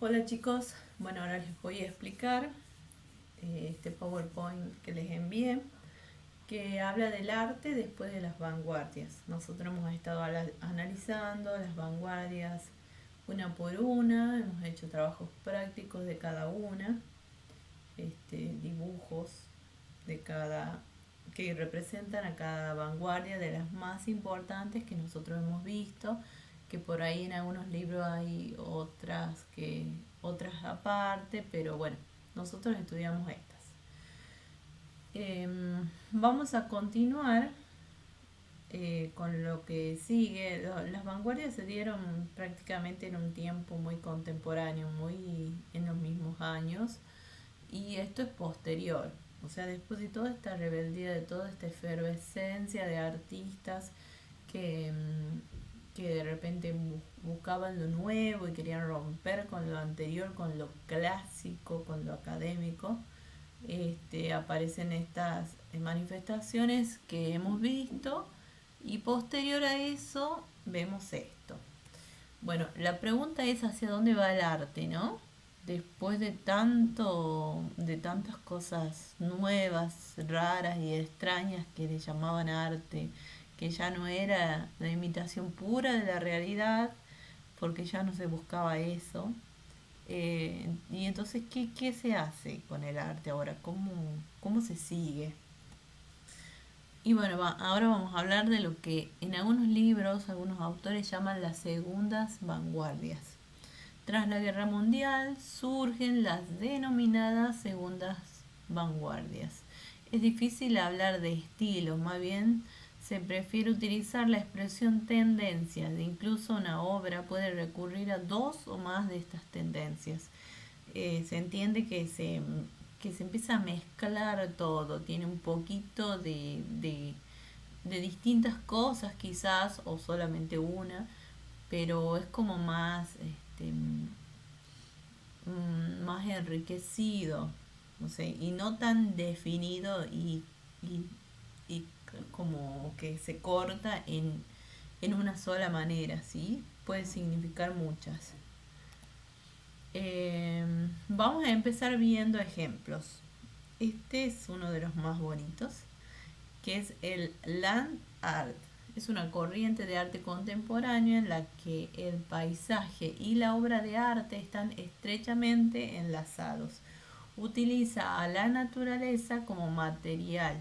Hola chicos, bueno, ahora les voy a explicar este PowerPoint que les envié, que habla del arte después de las vanguardias. Nosotros hemos estado analizando las vanguardias una por una, hemos hecho trabajos prácticos de cada una, dibujos de cada que representan a cada vanguardia de las más importantes que nosotros hemos visto, que por ahí en algunos libros hay otras aparte, pero bueno, nosotros estudiamos estas. Vamos a continuar con lo que sigue. Las vanguardias se dieron prácticamente en un tiempo muy contemporáneo, muy en los mismos años, y esto es posterior. O sea, después de toda esta rebeldía, de toda esta efervescencia de artistas que de repente buscaban lo nuevo y querían romper con lo anterior, con lo clásico, con lo académico, aparecen estas manifestaciones que hemos visto, y posterior a eso vemos esto. Bueno, la pregunta es hacia dónde va el arte, ¿no? Después de tantas cosas nuevas, raras y extrañas que le llamaban arte, que ya no era la imitación pura de la realidad, porque ya no se buscaba eso. Y entonces, ¿qué se hace con el arte ahora? ¿Cómo se sigue? Y bueno, ahora vamos a hablar de lo que en algunos libros, algunos autores llaman las segundas vanguardias. Tras la Guerra Mundial surgen las denominadas segundas vanguardias. Es difícil hablar de estilos, más bien se prefiere utilizar la expresión tendencias. Incluso una obra puede recurrir a dos o más de estas tendencias. Se entiende que se empieza a mezclar todo, tiene un poquito de distintas cosas quizás, o solamente una, pero es como más, más enriquecido, no sé, y no tan definido y, y como que se corta en una sola manera, ¿sí? Puede significar muchas. Vamos a empezar viendo ejemplos. Este es uno de los más bonitos, que es el land art. Es una corriente de arte contemporáneo en la que el paisaje y la obra de arte están estrechamente enlazados. Utiliza a la naturaleza como material,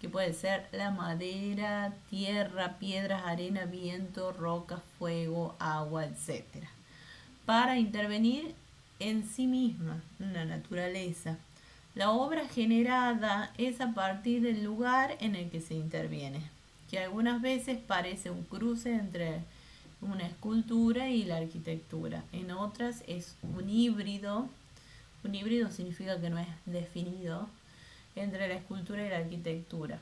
que puede ser la madera, tierra, piedras, arena, viento, roca, fuego, agua, etcétera, para intervenir en sí misma, en la naturaleza. La obra generada es a partir del lugar en el que se interviene, que algunas veces parece un cruce entre una escultura y la arquitectura. En otras es un híbrido. Un híbrido significa que no es definido entre la escultura y la arquitectura.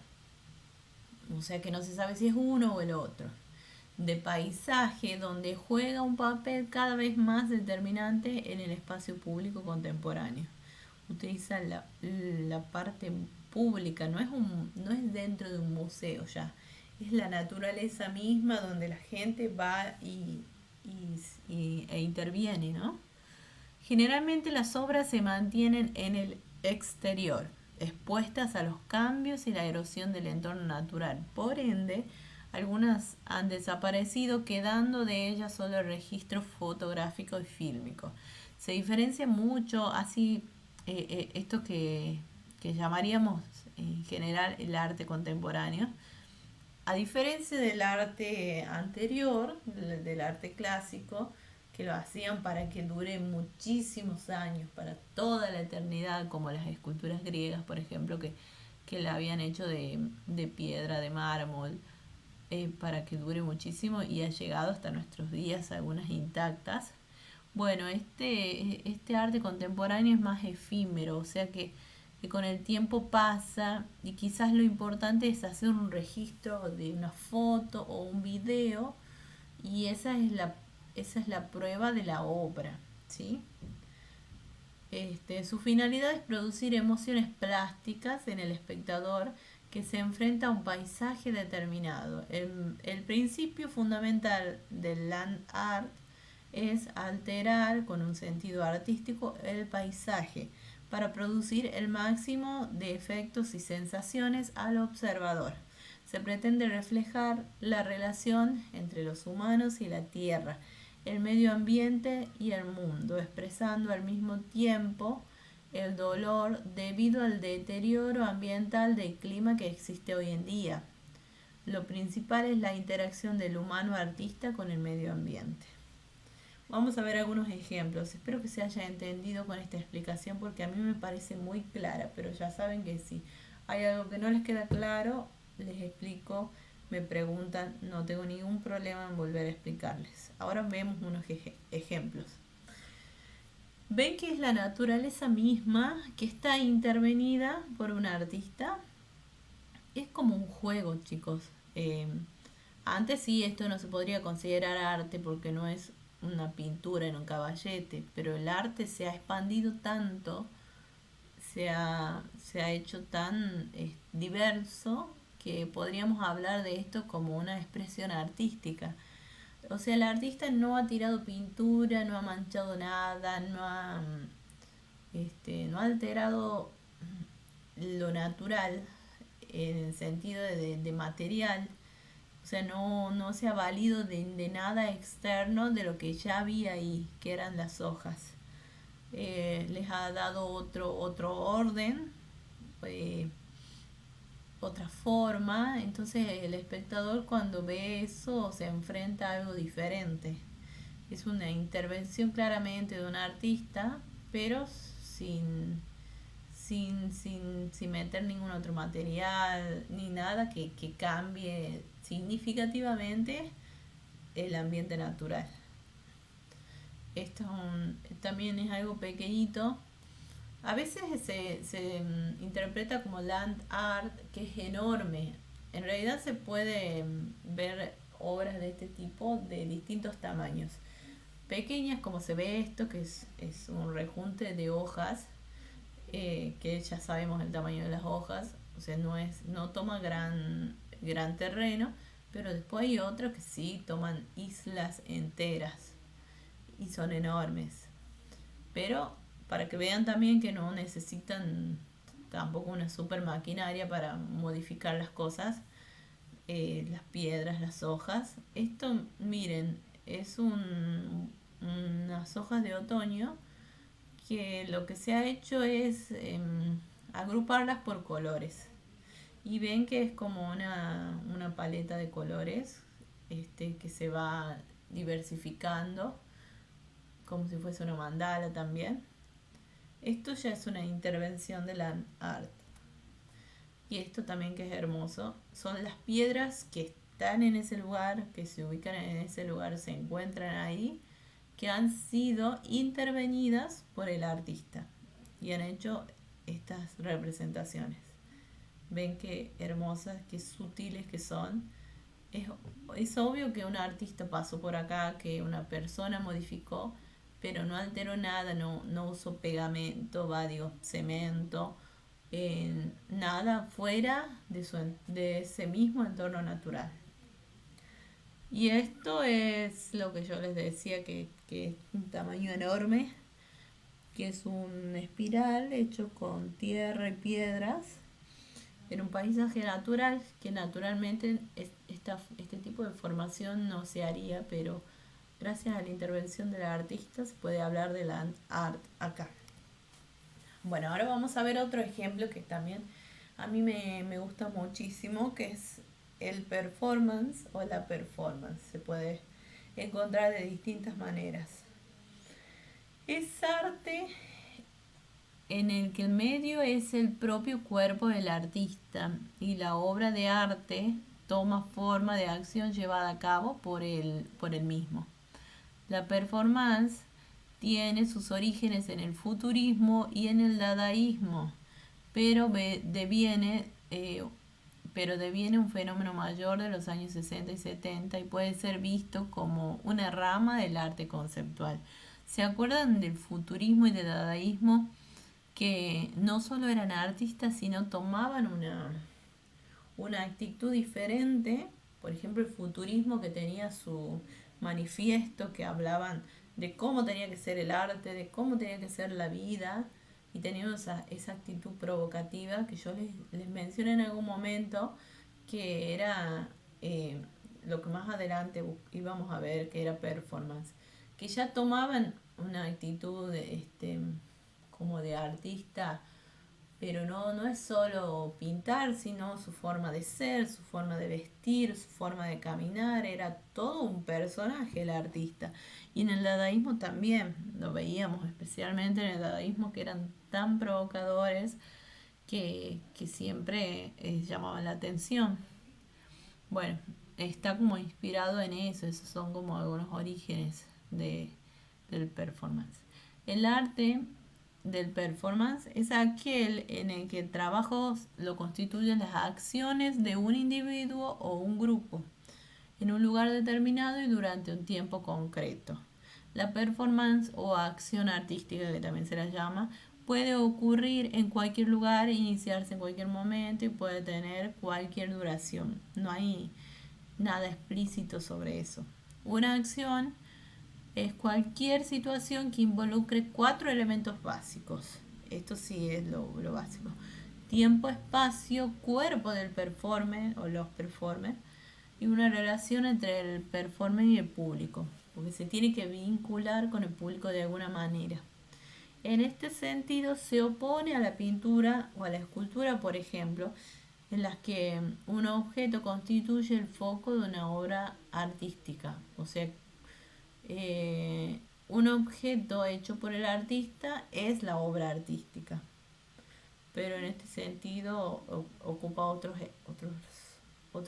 O sea que no se sabe si es uno o el otro. De paisaje, donde juega un papel cada vez más determinante en el espacio público contemporáneo. Utiliza la parte pública, no es dentro de un museo ya, es la naturaleza misma donde la gente va e interviene, ¿no? Generalmente las obras se mantienen en el exterior, expuestas a los cambios y la erosión del entorno natural. Por ende, algunas han desaparecido, quedando de ellas solo el registro fotográfico y fílmico. Se diferencia mucho así esto que llamaríamos en general el arte contemporáneo. A diferencia del arte anterior, del arte clásico, que lo hacían para que dure muchísimos años, para toda la eternidad, como las esculturas griegas, por ejemplo, que la habían hecho de piedra, de mármol, para que dure muchísimo, y ha llegado hasta nuestros días algunas intactas. Bueno, este arte contemporáneo es más efímero, o sea que con el tiempo pasa, y quizás lo importante es hacer un registro de una foto o un video, y esa es la prueba de la obra, ¿sí? Su finalidad es producir emociones plásticas en el espectador que se enfrenta a un paisaje determinado. El principio fundamental del land art es alterar con un sentido artístico el paisaje para producir el máximo de efectos y sensaciones al observador. Se pretende reflejar la relación entre los humanos y la tierra, el medio ambiente y el mundo, expresando al mismo tiempo el dolor debido al deterioro ambiental del clima que existe hoy en día. Lo principal es la interacción del humano artista con el medio ambiente. Vamos a ver algunos ejemplos. Espero que se haya entendido con esta explicación porque a mí me parece muy clara, pero ya saben que si hay algo que no les queda claro, les explico, me preguntan, no tengo ningún problema en volver a explicarles. Ahora vemos unos ejemplos. Ven que es la naturaleza misma que está intervenida por un artista. Es como un juego, chicos. Eh, Antes sí, esto no se podría considerar arte porque no es una pintura en un caballete, pero el arte se ha expandido tanto, se ha hecho tan diverso que podríamos hablar de esto como una expresión artística. O sea, el artista no ha tirado pintura, no ha manchado nada, no ha alterado lo natural en el sentido de material. O sea, no se ha valido de nada externo de lo que ya había ahí, que eran las hojas. Les ha dado otro orden, eh, otra forma. Entonces el espectador cuando ve eso se enfrenta a algo diferente. Es una intervención claramente de un artista, pero sin meter ningún otro material ni nada que cambie significativamente el ambiente natural. Esto también es algo pequeñito. A veces se interpreta como land art, que es enorme. En realidad se puede ver obras de este tipo de distintos tamaños. Pequeñas como se ve esto, que es un rejunte de hojas, que ya sabemos el tamaño de las hojas, o sea, no toma gran terreno, pero después hay otros que sí toman islas enteras y son enormes. Pero para que vean también que no necesitan tampoco una super maquinaria para modificar las cosas, las piedras, las hojas. Esto, miren, es unas hojas de otoño que lo que se ha hecho es agruparlas por colores. Y ven que es como una paleta de colores que se va diversificando, como si fuese una mandala también. Esto ya es una intervención de la art. Y esto también que es hermoso, son las piedras que están en ese lugar, que se ubican en ese lugar, se encuentran ahí, que han sido intervenidas por el artista y han hecho estas representaciones. Ven qué hermosas, qué sutiles que son. Es obvio que un artista pasó por acá, que una persona modificó, pero no alteró nada, no usó pegamento, cemento, nada fuera de ese mismo entorno natural. Y esto es lo que yo les decía, que es un tamaño enorme, que es un espiral hecho con tierra y piedras en un paisaje natural, que naturalmente este tipo de formación no se haría, pero gracias a la intervención del artista se puede hablar de la art acá. Bueno, ahora vamos a ver otro ejemplo que también a mí me gusta muchísimo, que es el performance o la performance. Se puede encontrar de distintas maneras. Es arte en el que el medio es el propio cuerpo del artista y la obra de arte toma forma de acción llevada a cabo por el mismo. La performance tiene sus orígenes en el futurismo y en el dadaísmo, pero deviene un fenómeno mayor de los años 60 y 70 y puede ser visto como una rama del arte conceptual. ¿Se acuerdan del futurismo y del dadaísmo? Que no solo eran artistas, sino tomaban una actitud diferente. Por ejemplo, el futurismo, que tenía su manifiesto, que hablaban de cómo tenía que ser el arte, de cómo tenía que ser la vida, y teniendo esa actitud provocativa que yo les mencioné en algún momento, que era eh, lo que más adelante íbamos a ver, que era performance, que ya tomaban una actitud como de artista, pero no es solo pintar, sino su forma de ser, su forma de vestir, su forma de caminar, era todo un personaje el artista. Y en el dadaísmo también lo veíamos, especialmente en el dadaísmo, que eran tan provocadores que siempre llamaban la atención. Bueno, está como inspirado en eso, esos son como algunos orígenes del performance. El arte del performance es aquel en el que el trabajo lo constituyen las acciones de un individuo o un grupo en un lugar determinado y durante un tiempo concreto. La performance o acción artística, que también se la llama, puede ocurrir en cualquier lugar, iniciarse en cualquier momento y puede tener cualquier duración. No hay nada explícito sobre eso. Una acción es cualquier situación que involucre 4 elementos básicos. Esto sí es lo básico. Tiempo, espacio, cuerpo del performer o los performers y una relación entre el performer y el público, porque se tiene que vincular con el público de alguna manera. En este sentido se opone a la pintura o a la escultura, por ejemplo, en las que un objeto constituye el foco de una obra artística. O sea, un objeto hecho por el artista es la obra artística, pero en este sentido ocupa otro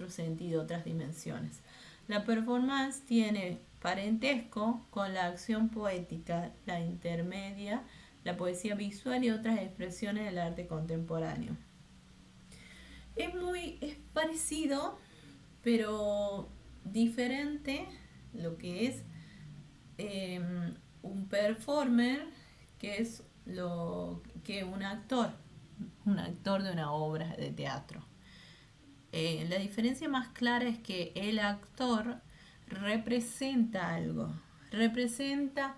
sentido, otras dimensiones. La performance tiene parentesco con la acción poética, la intermedia, la poesía visual y otras expresiones del arte contemporáneo. Es parecido, pero diferente lo que es eh, un performer, que es lo que un actor de una obra de teatro. La diferencia más clara es que el actor representa algo, representa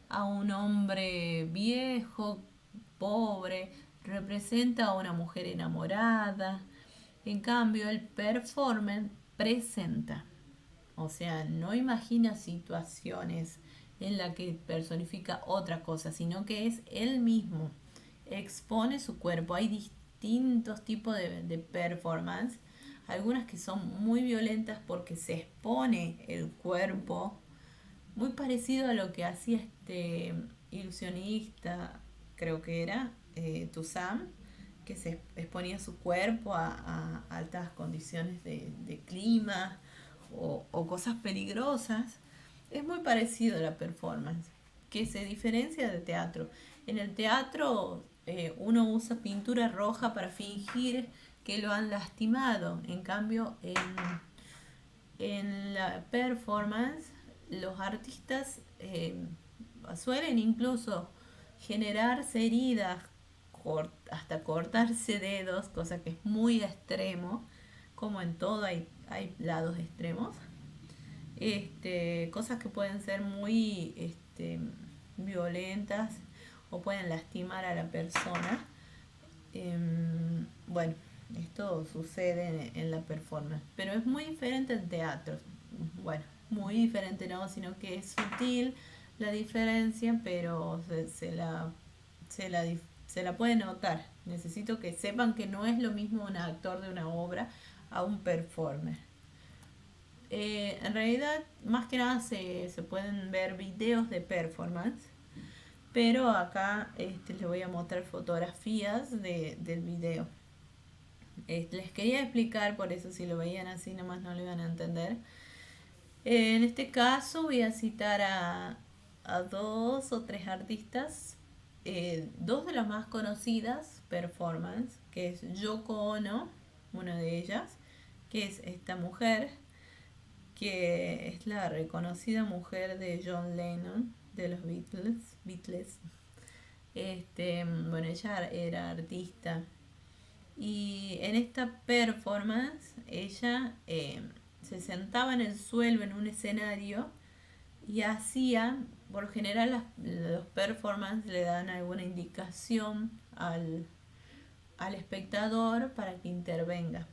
a un hombre viejo, pobre, representa a una mujer enamorada. En cambio, el performer presenta, o sea, no imagina situaciones en las que personifica otra cosa, sino que es él mismo, expone su cuerpo. Hay distintos tipos de performance, algunas que son muy violentas porque se expone el cuerpo, muy parecido a lo que hacía este ilusionista, creo que era, Toussaint, que se exponía su cuerpo a altas condiciones de clima o cosas peligrosas. Es muy parecido a la performance, que se diferencia del teatro. En el teatro uno usa pintura roja para fingir que lo han lastimado. En cambio, en la performance, los artistas suelen incluso generarse heridas, hasta cortarse dedos, cosa que es muy extremo, como en todo hay lados extremos. Cosas que pueden ser muy violentas o pueden lastimar a la persona. Bueno, esto sucede en la performance, pero es muy diferente al teatro. Bueno, muy diferente no, sino que es sutil la diferencia, pero se la, se la puede notar. Necesito que sepan que no es lo mismo un actor de una obra a un performer. En realidad, más que nada se pueden ver videos de performance, pero acá les voy a mostrar fotografías del video. Les quería explicar, por eso si lo veían así nomás no lo iban a entender. En este caso voy a citar a 2 o 3 artistas, 2 de las más conocidas performance, que es Yoko Ono, una de ellas, que es esta mujer, que es la reconocida mujer de John Lennon, de los Beatles. Bueno, ella era artista y en esta performance ella se sentaba en el suelo en un escenario y hacía por lo general los performances le dan alguna indicación al espectador para que intervenga.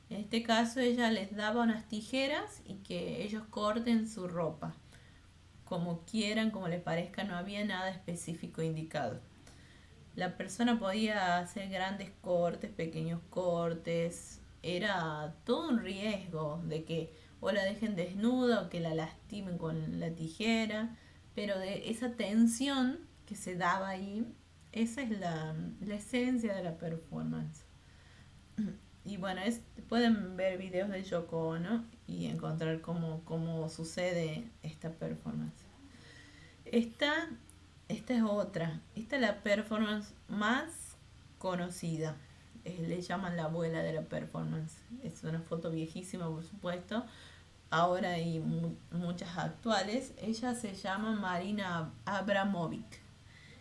En este caso ella les daba unas tijeras y que ellos corten su ropa como quieran, como les parezca, no había nada específico indicado. La persona podía hacer grandes cortes, pequeños cortes, era todo un riesgo de que o la dejen desnuda o que la lastimen con la tijera, pero de esa tensión que se daba ahí, esa es la esencia de la performance. Y bueno, pueden ver videos de Yoko Ono y encontrar cómo sucede esta performance. Esta, esta es otra. Esta es la performance más conocida. Le llaman la abuela de la performance. Es una foto viejísima, por supuesto. Ahora hay muchas actuales. Ella se llama Marina Abramovic.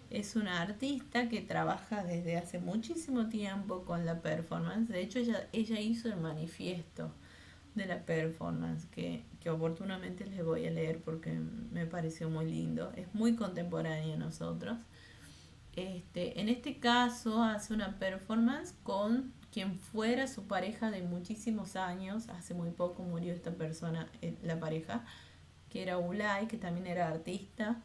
Es una artista que trabaja desde hace muchísimo tiempo con la performance. De hecho, ella hizo el manifiesto de la performance que oportunamente les voy a leer porque me pareció muy lindo. Es muy contemporáneo a nosotros. En este caso hace una performance con quien fuera su pareja de muchísimos años. Hace muy poco murió esta persona, la pareja, que era Ulay, que también era artista,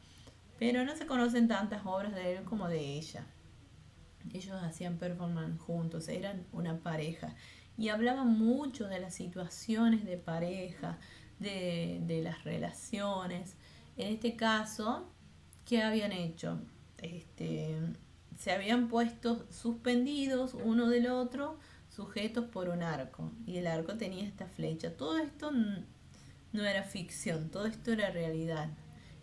pero no se conocen tantas obras de él como de ella. Ellos hacían performance juntos, eran una pareja y hablaban mucho de las situaciones de pareja, de las relaciones. En este caso, ¿qué habían hecho? Se habían puesto suspendidos uno del otro, sujetos por un arco, y el arco tenía esta flecha. Todo esto no era ficción, todo esto era realidad.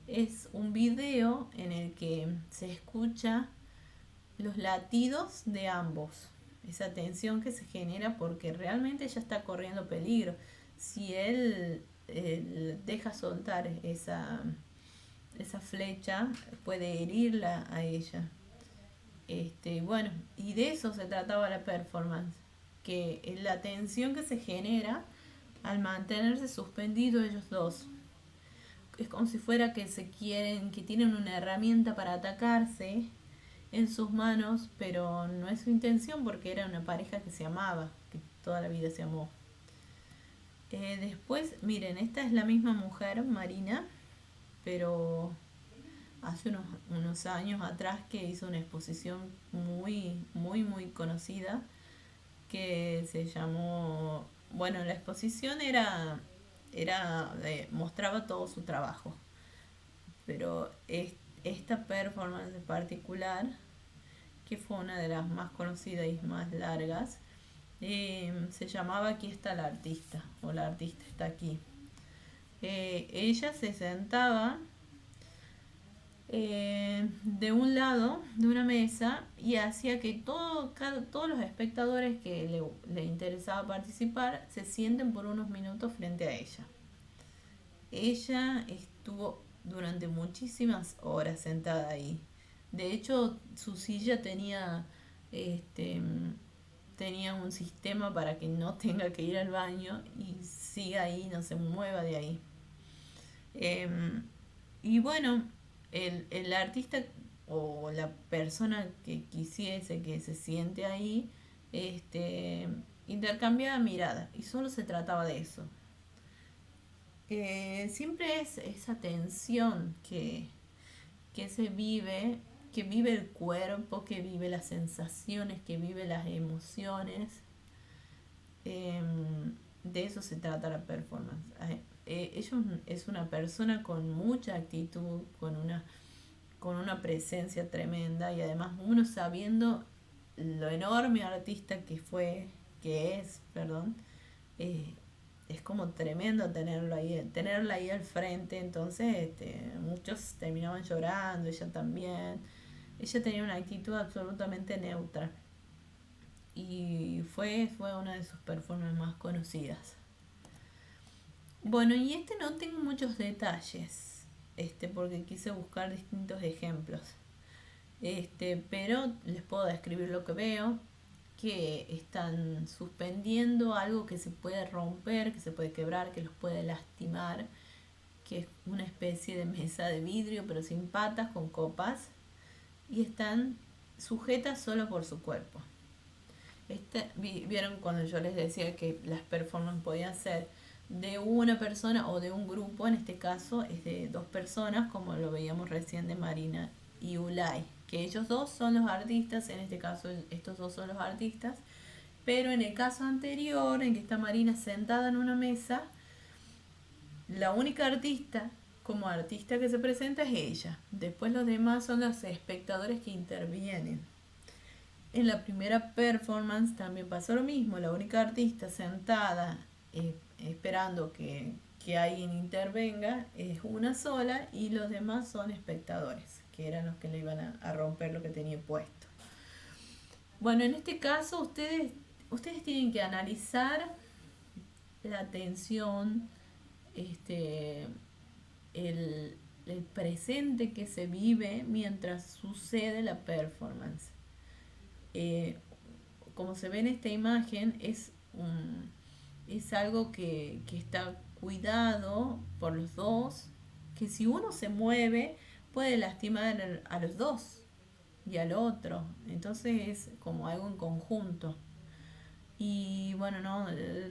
Es un video en el que se escucha los latidos de ambos, esa tensión que se genera porque realmente ella está corriendo peligro. Si él deja soltar esa flecha, puede herirla a ella. Bueno, y de eso se trataba la performance, que la tensión que se genera al mantenerse suspendidos ellos dos. Es como si fuera que que tienen una herramienta para atacarse en sus manos, pero no es su intención porque era una pareja que se amaba, que toda la vida se amó. Después, miren, esta es la misma mujer, Marina, pero hace unos años atrás que hizo una exposición muy conocida que se llamó, bueno, la exposición mostraba todo su trabajo, pero esta performance en particular, que fue una de las más conocidas y más largas, se llamaba Aquí está la artista, o la artista está aquí. Ella se sentaba de un lado de una mesa y hacía que todos los espectadores que le interesaba participar se sienten por unos minutos frente a ella. Ella estuvo durante muchísimas horas sentada ahí. De hecho, su silla tenía un sistema para que no tenga que ir al baño y siga ahí, no se mueva de ahí. Y bueno, el artista o la persona que quisiese que se siente ahí, intercambiaba miradas y solo se trataba de eso. Siempre es esa tensión que se vive, que vive el cuerpo, que vive las sensaciones, que vive las emociones. De eso se trata la performance. Ella es una persona con mucha actitud, con una presencia tremenda y además uno sabiendo lo enorme artista que es, perdón, es como tremendo tenerla ahí al frente. Entonces muchos terminaban llorando, ella también. Ella tenía una actitud absolutamente neutra y fue una de sus performances más conocidas. Bueno, y no tengo muchos detalles, porque quise buscar distintos ejemplos. Pero les puedo describir lo que veo, que están suspendiendo algo que se puede romper, que se puede quebrar, que los puede lastimar, que es una especie de mesa de vidrio pero sin patas, con copas, y están sujetas solo por su cuerpo. Vieron cuando yo les decía que las performances podían ser de una persona o de un grupo. En este caso es de dos personas, como lo veíamos recién de Marina y Ulay, que ellos dos son los artistas. En este caso estos dos son los artistas, pero en el caso anterior, en que está Marina sentada en una mesa, la única artista como artista que se presenta es ella. Después los demás son los espectadores que intervienen. En la primera performance también pasó lo mismo. La única artista sentada esperando que alguien intervenga es una sola, y los demás son espectadores, que eran los que le iban a romper lo que tenía puesto. Bueno, en este caso ustedes tienen que analizar la tensión, el, el presente que se vive mientras sucede la performance. Como se ve en esta imagen, es algo que está cuidado por los dos, que si uno se mueve puede lastimar a los dos y al otro. Entonces es como algo en conjunto. Y bueno, no,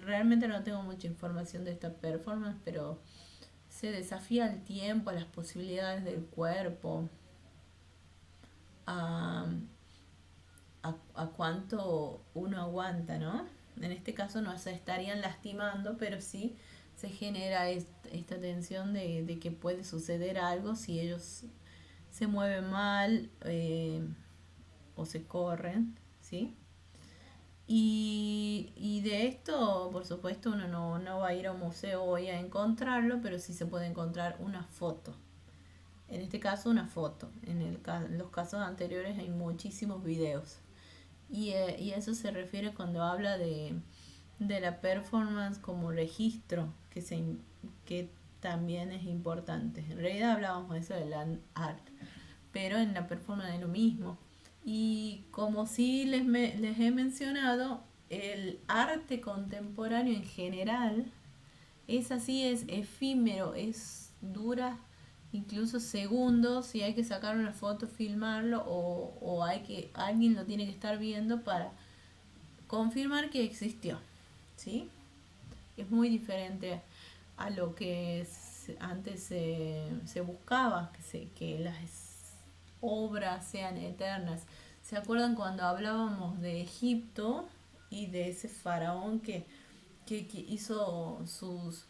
realmente no tengo mucha información de esta performance, pero se desafía el tiempo, las posibilidades del cuerpo, a, a cuánto uno aguanta, ¿no? En este caso no se estarían lastimando, pero sí se genera esta tensión de que puede suceder algo si ellos se mueven mal, o se corren, ¿sí? Y de esto, por supuesto, uno no va a ir a un museo hoy a encontrarlo, pero sí se puede encontrar una foto. En este caso, una foto. En los casos anteriores hay muchísimos videos. Y eso se refiere cuando habla de la performance como registro, que también es importante. En realidad hablábamos de eso de land art, pero en la performance es lo mismo. Y como sí les he mencionado, el arte contemporáneo en general es así, es efímero, dura incluso segundos, y hay que sacar una foto, filmarlo, o alguien lo tiene que estar viendo para confirmar que existió, ¿sí? Es muy diferente a lo que antes se buscaba, que las obras sean eternas. ¿Se acuerdan cuando hablábamos de Egipto y de ese faraón que hizo sus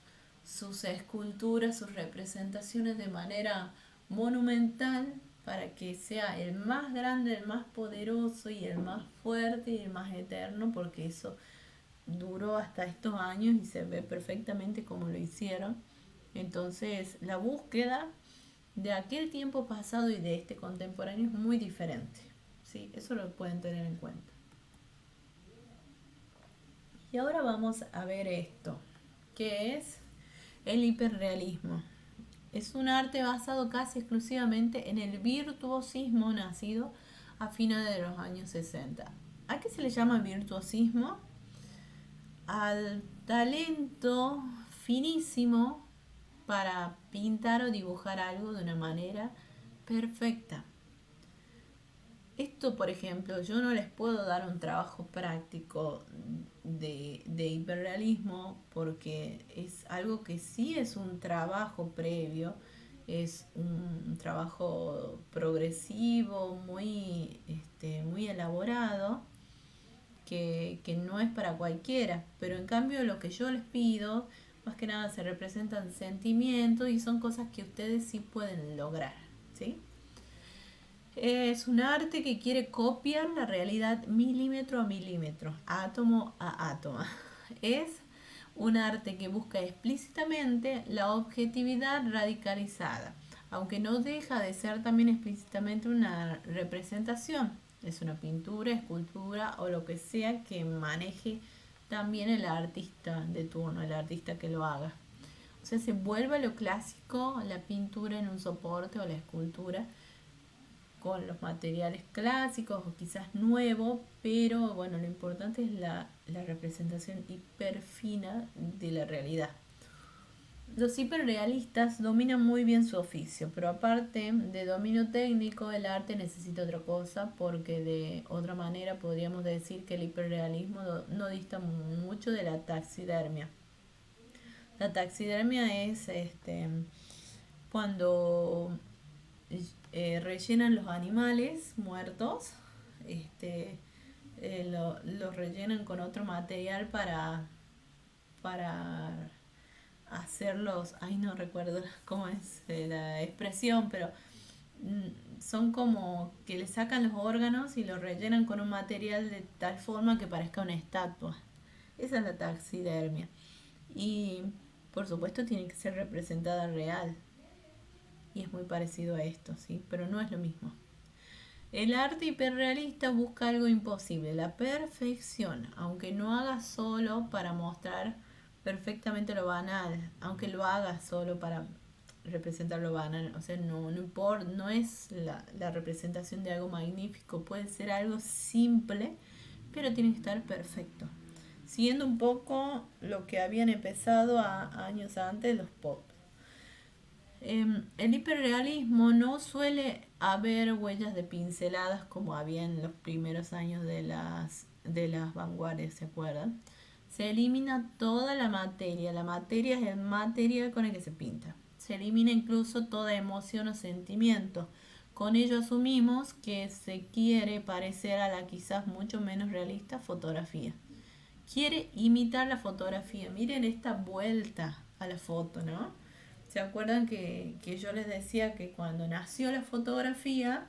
esculturas, sus representaciones de manera monumental para que sea el más grande, el más poderoso y el más fuerte y el más eterno? Porque eso duró hasta estos años y se ve perfectamente cómo lo hicieron. Entonces, la búsqueda de aquel tiempo pasado y de este contemporáneo es muy diferente, ¿sí? Eso lo pueden tener en cuenta. Y ahora vamos a ver esto, que es el hiperrealismo. Es un arte basado casi exclusivamente en el virtuosismo nacido a finales de los años 60. ¿A qué se le llama virtuosismo? Al talento finísimo para pintar o dibujar algo de una manera perfecta. Esto, por ejemplo, yo no les puedo dar un trabajo práctico de hiperrealismo, porque es algo que sí es un trabajo previo, es un trabajo progresivo, muy elaborado, que no es para cualquiera. Pero en cambio lo que yo les pido, más que nada se representan sentimientos y son cosas que ustedes sí pueden lograr, ¿sí? Es un arte que quiere copiar la realidad milímetro a milímetro, átomo a átomo. Es un arte que busca explícitamente la objetividad radicalizada, aunque no deja de ser también explícitamente una representación. Es una pintura, escultura o lo que sea que maneje también el artista de turno, el artista que lo haga. O sea, se vuelve a lo clásico, la pintura en un soporte o la escultura con los materiales clásicos o quizás nuevos, pero bueno, lo importante es la representación hiperfina de la realidad. Los hiperrealistas dominan muy bien su oficio, pero aparte de dominio técnico, el arte necesita otra cosa, porque de otra manera podríamos decir que el hiperrealismo no dista mucho de la taxidermia. La taxidermia es cuando rellenan los animales muertos, este, los rellenan con otro material para hacerlos, ay no recuerdo cómo es la expresión, pero son como que le sacan los órganos y los rellenan con un material de tal forma que parezca una estatua. Esa es la taxidermia. Y por supuesto tiene que ser representada real. Y es muy parecido a esto, ¿sí? Pero no es lo mismo. El arte hiperrealista busca algo imposible, la perfección, aunque no haga solo para mostrar perfectamente lo banal, aunque lo haga solo para representar lo banal, o sea, no importa, no es la representación de algo magnífico, puede ser algo simple, pero tiene que estar perfecto. Siguiendo un poco lo que habían empezado años antes los pop. El hiperrealismo no suele haber huellas de pinceladas como había en los primeros años de las vanguardias, ¿se acuerdan? Se elimina toda la materia es el material con el que se pinta. Se elimina incluso toda emoción o sentimiento. Con ello asumimos que se quiere parecer a la quizás mucho menos realista fotografía. Quiere imitar la fotografía. Miren esta vuelta a la foto, ¿no? ¿Se acuerdan que yo les decía que cuando nació la fotografía,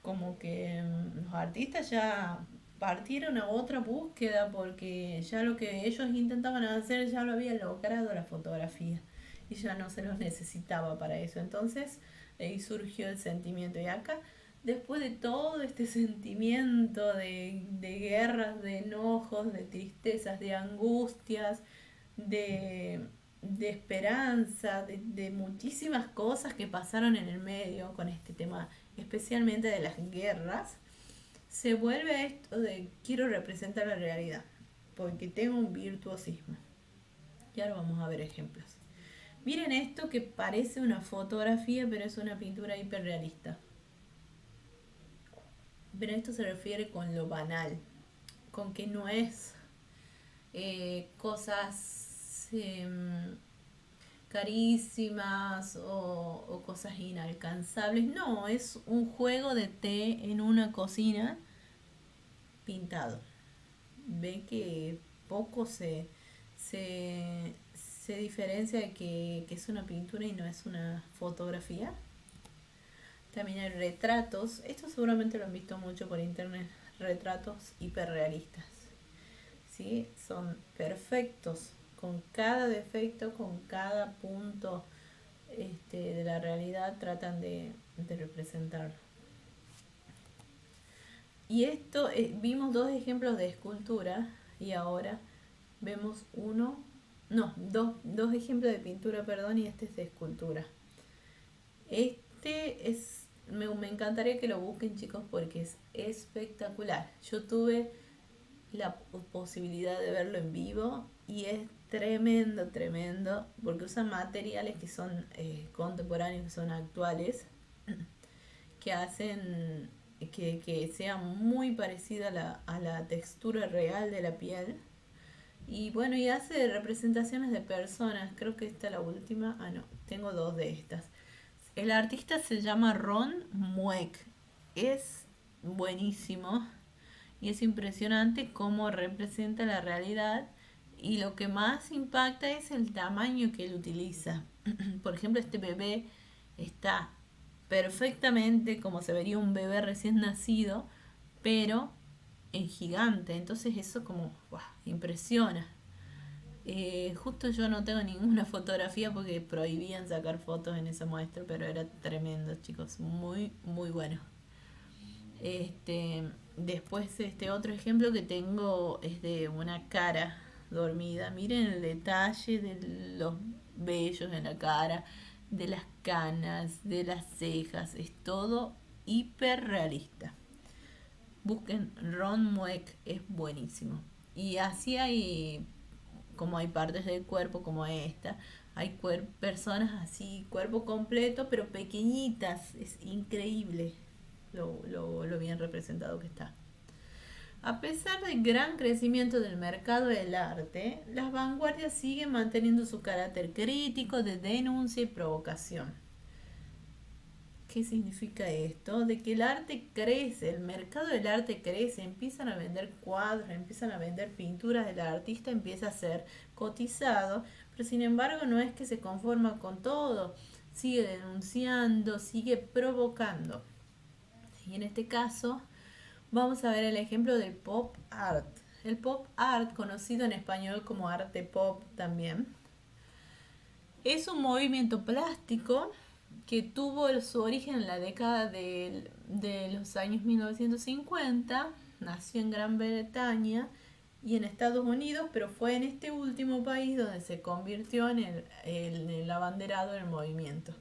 como que los artistas ya partieron a otra búsqueda porque ya lo que ellos intentaban hacer ya lo había logrado la fotografía y ya no se los necesitaba para eso? Entonces ahí surgió el sentimiento. Y acá, después de todo este sentimiento de guerras, de enojos, de tristezas, de angustias, de, de esperanza, de muchísimas cosas que pasaron en el medio con este tema, especialmente de las guerras, se vuelve a esto de quiero representar la realidad, porque tengo un virtuosismo. Y ahora vamos a ver ejemplos. Miren esto que parece una fotografía, pero es una pintura hiperrealista. Pero esto se refiere con lo banal, con que no es cosas carísimas o cosas inalcanzables. No, es un juego de té en una cocina pintado. Ve que poco se diferencia de que es una pintura y no es una fotografía. También hay retratos, esto seguramente lo han visto mucho por internet, retratos hiperrealistas. ¿Sí? Son perfectos, con cada defecto, con cada punto de la realidad tratan de representarlo. Y esto, vimos dos ejemplos de escultura y ahora vemos dos ejemplos de pintura, perdón, y este es de escultura. Me encantaría que lo busquen, chicos, porque es espectacular. Yo tuve la posibilidad de verlo en vivo y es tremendo, tremendo, porque usan materiales que son contemporáneos, que son actuales, que hacen que sea muy parecida a la textura real de la piel. Y bueno, y hace representaciones de personas. Creo que esta es la última. Ah, no, tengo dos de estas. El artista se llama Ron Mueck. Es buenísimo y es impresionante cómo representa la realidad, y lo que más impacta es el tamaño que él utiliza. Por ejemplo, este bebé está perfectamente como se vería un bebé recién nacido, pero en gigante. Entonces eso como ¡buah!, impresiona. Justo yo no tengo ninguna fotografía porque prohibían sacar fotos en esa muestra, pero era tremendo, chicos, muy, muy bueno. Después otro ejemplo que tengo es de una cara dormida. Miren el detalle de los vellos en la cara, de las canas, de las cejas, es todo hiper realista. Busquen Ron Mueck, es buenísimo. Y así hay, como hay partes del cuerpo como esta, Hay personas así, cuerpo completo, pero pequeñitas. Es increíble lo bien representado que está. A pesar del gran crecimiento del mercado del arte, las vanguardias siguen manteniendo su carácter crítico de denuncia y provocación. ¿Qué significa esto? De que el arte crece, el mercado del arte crece, empiezan a vender cuadros, empiezan a vender pinturas, el artista empieza a ser cotizado, pero sin embargo no es que se conforma con todo, sigue denunciando, sigue provocando. Y en este caso vamos a ver el ejemplo del pop art. El pop art, conocido en español como arte pop también, es un movimiento plástico que tuvo su origen en la década de los años 1950, nació en Gran Bretaña y en Estados Unidos, pero fue en este último país donde se convirtió en el abanderado del movimiento.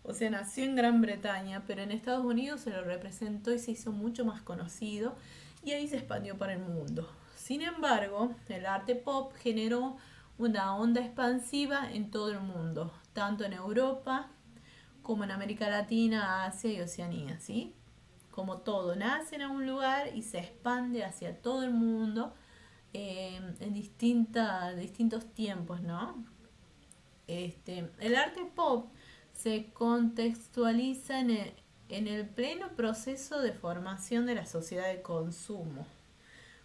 O sea, nació en Gran Bretaña, pero en Estados Unidos se lo representó y se hizo mucho más conocido y ahí se expandió para el mundo. Sin embargo, el arte pop generó una onda expansiva en todo el mundo, tanto en Europa como en América Latina, Asia y Oceanía, ¿sí? Como todo, nace en un lugar y se expande hacia todo el mundo en distintos tiempos, ¿no? El arte pop se contextualiza en el pleno proceso de formación de la sociedad de consumo,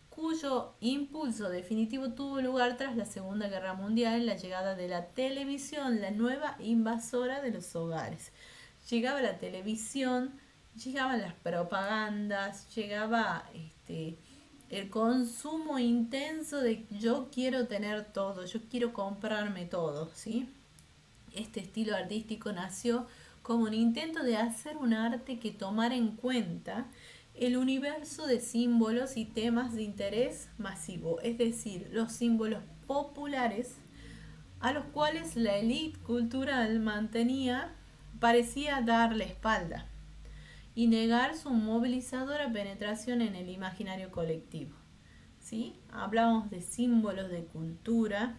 cuyo impulso definitivo tuvo lugar tras la Segunda Guerra Mundial en la llegada de la televisión, la nueva invasora de los hogares. Llegaba la televisión, llegaban las propagandas, llegaba el consumo intenso de yo quiero tener todo, yo quiero comprarme todo, ¿sí? Este estilo artístico nació como un intento de hacer un arte que tomara en cuenta el universo de símbolos y temas de interés masivo, es decir, los símbolos populares a los cuales la élite cultural parecía darle espalda y negar su movilizadora penetración en el imaginario colectivo. ¿Sí? Hablamos de símbolos de cultura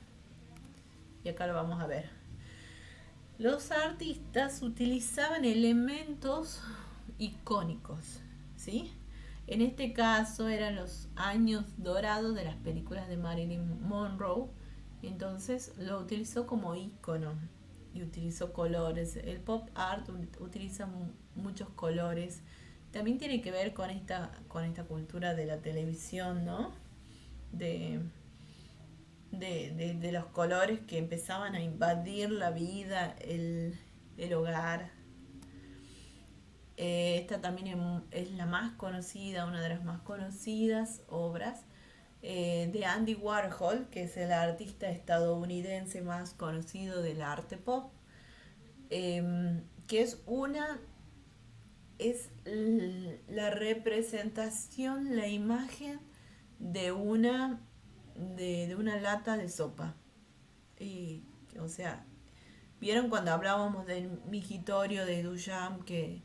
y acá lo vamos a ver. Los artistas utilizaban elementos icónicos, ¿sí? En este caso eran los años dorados de las películas de Marilyn Monroe, entonces lo utilizó como icono y utilizó colores. El pop art utiliza muchos colores. También tiene que ver con esta cultura de la televisión, ¿no? De, de los colores que empezaban a invadir la vida, el hogar. Esta también es la más conocida, una de las más conocidas obras de Andy Warhol, que es el artista estadounidense más conocido del arte pop, que es la representación, la imagen de de una lata de sopa. Y, o sea, ¿vieron cuando hablábamos del migitorio de Duchamp que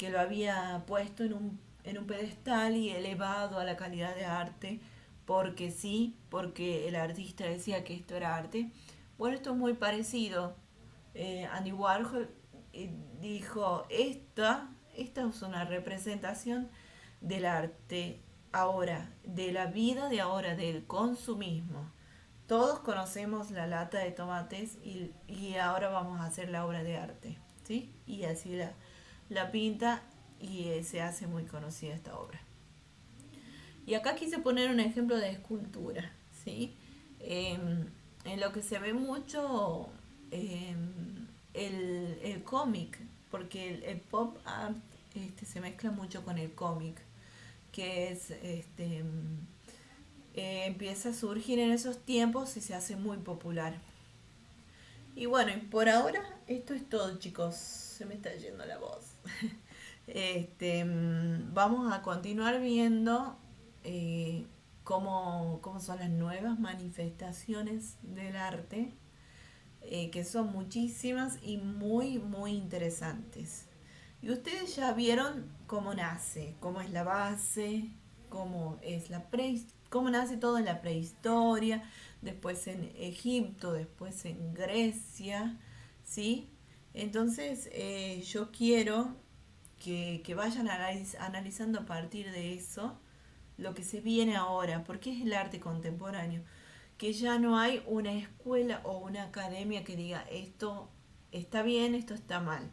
lo había puesto en un pedestal y elevado a la calidad de arte? Porque sí, porque el artista decía que esto era arte. Bueno, esto es muy parecido. Andy Warhol dijo, esta es una representación del arte ahora, de la vida de ahora, del consumismo. Todos conocemos la lata de tomates y ahora vamos a hacer la obra de arte, ¿sí? Y así la pinta y se hace muy conocida esta obra. Y acá quise poner un ejemplo de escultura, ¿sí? En lo que se ve mucho el cómic, porque el pop art se mezcla mucho con el cómic, que es empieza a surgir en esos tiempos y se hace muy popular. Y bueno, y por ahora esto es todo, chicos. Se me está yendo la voz. Vamos a continuar viendo cómo son las nuevas manifestaciones del arte, que son muchísimas y muy interesantes. Y ustedes ya vieron cómo nace, cómo es la base, cómo cómo nace todo en la prehistoria, después en Egipto, después en Grecia, ¿sí? Entonces yo quiero que vayan analizando a partir de eso lo que se viene ahora, porque es el arte contemporáneo, que ya no hay una escuela o una academia que diga esto está bien, esto está mal,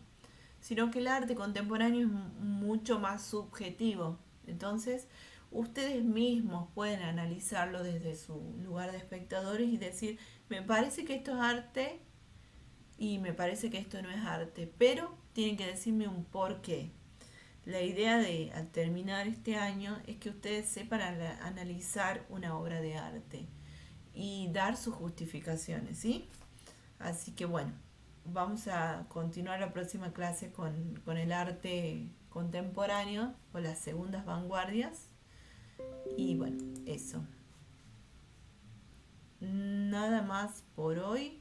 sino que el arte contemporáneo es mucho más subjetivo. Entonces, ustedes mismos pueden analizarlo desde su lugar de espectadores y decir, me parece que esto es arte y me parece que esto no es arte, pero tienen que decirme un por qué. La idea de al terminar este año es que ustedes sepan analizar una obra de arte y dar sus justificaciones, ¿sí? Así que bueno, vamos a continuar la próxima clase con el arte contemporáneo o las segundas vanguardias. Y bueno, eso. Nada más por hoy.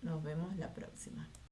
Nos vemos la próxima.